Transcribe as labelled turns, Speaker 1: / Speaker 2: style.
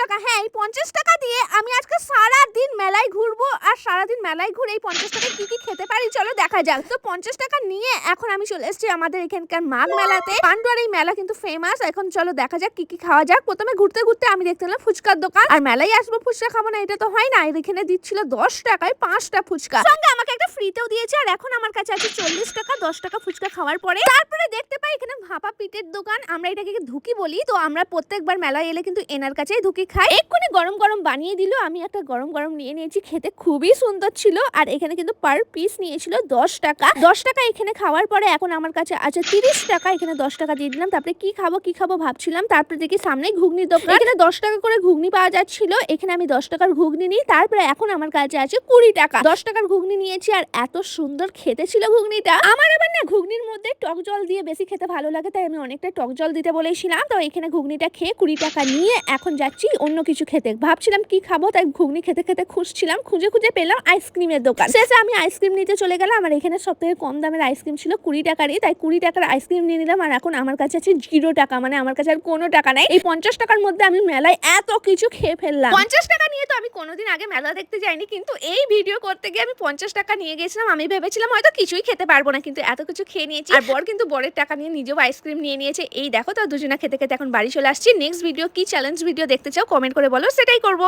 Speaker 1: টাকা। হ্যাঁ, এই 50 টাকা দিয়ে আমি আজকে সারাদিন মেলায় ঘুরবো আর সারাদিন মেলায় ঘুরে এই 50 টাকায় কি কি খেতে পারি চলো দেখা যাক। তো 50 টাকা নিয়ে এখন আমি চলে এসেছি আমাদের এখানকার মাঘ মেলাতে। পান্ডুয়ার এই মেলা কিন্তু ফেমাস। এখন চলো দেখা যাক কি কি খাওয়া যাক। প্রথমে ঘুরতে ঘুরতে আমি দেখতে পেলাম ফুচকার দোকান। আর মেলায় আসবো ফুচকা খাবো না এটা তো হয় না। এখানে দিচ্ছিল 10 টাকায় 5টা ফুচকা, সঙ্গে আমাকে একটা ফ্রিতেও দিয়েছে। আর এখন আমার কাছে আছে 40 টাকা। 10 টাকা ফুচকা খাওয়ার পরে তারপরে দেখতে পাই এখানে ভাপা পিঠের দোকান। আমরা এটাকে ধুকি বলি। তো আমরা প্রত্যেকবার মেলায় এলে কিন্তু এনার কাছেই ধুকি খাই। এক্ষুনি গরম গরম বানিয়ে দিল। আমি একটা গরম গরম নিয়ে নিয়েছি, খেতে খুবই সুন্দর ছিল। আর এখানে কিন্তু পার পিস নিয়েছিল 10 টাকা। 10 টাকা এখানে খাওয়ার পরে এখন আমার কাছে আছে 30 টাকা। এখানে 10 টাকা দিয়ে দিলাম। তারপরে কি খাবো ভাবছিলাম। তারপরে দেখি সামনেই ঘুগনির দোকান। এখানে 10 টাকা করে ঘুগনি পাওয়া যাচ্ছিল। এখানে আমি 10 টাকার ঘুগনি নিই। তারপরে এখন আমার কাছে আছে 20 টাকা। 10 টাকার ঘুগনি নিয়েছি আর এত সুন্দর খেতে ছিল ঘুগনিটা। আমার আবার না ঘুগনির মধ্যে টক জল দিয়ে বেশি খেতে ভালো লাগে, তাই আমি অনেকটা টক জল দিতে বলেছিলাম। তো এখানে ঘুগনিটা খেয়ে 20 টাকা নিয়ে এখন যাচ্ছি অন্য কিছু খেতে। ভাবছিলাম কি খাবো, তাই ঘুগনি খেতে খেতে খুঁজছিলাম, খুঁজে পেলাম আইসক্রিমের দোকান। শেষে আমি আইসক্রিম নিতে চলে গেলাম। আর এখানে সব থেকে কম দামের আইসক্রিম ছিল 20 টাকারই, তাই 20 টাকার আইসক্রিম নিয়ে নিলাম। আর এখন আমার কাছে আছে 0 টাকা, মানে আমার কাছে আর কোনো টাকা নাই। এই 50 টাকার মধ্যে আমি মেলায় এত কিছু খেয়ে ফেললাম। 50 টাকা নিয়ে তো আমি কোনোদিন আগে মেলা দেখতে যাইনি, কিন্তু এই ভিডিও করতে গিয়ে আমি 50 টাকা নিয়ে গেছিলাম। আমি ভেবেছিলাম হয়তো কিছুই খেতে পারবো না, কিন্তু এত কিছু খেয়ে নিয়েছি। আর বর কিন্তু বরের টাকা নিয়ে নিজেও আইসক্রিম নিয়ে নিয়েছে। এই দেখো, তো দুজনা খেতে খেতে এখন বাড়ি চলে আসছি। নেক্সট ভিডিও কি চ্যালেঞ্জ ভিডিও দেখতে চাও কমেন্ট করে বলো, সেটাই করবো।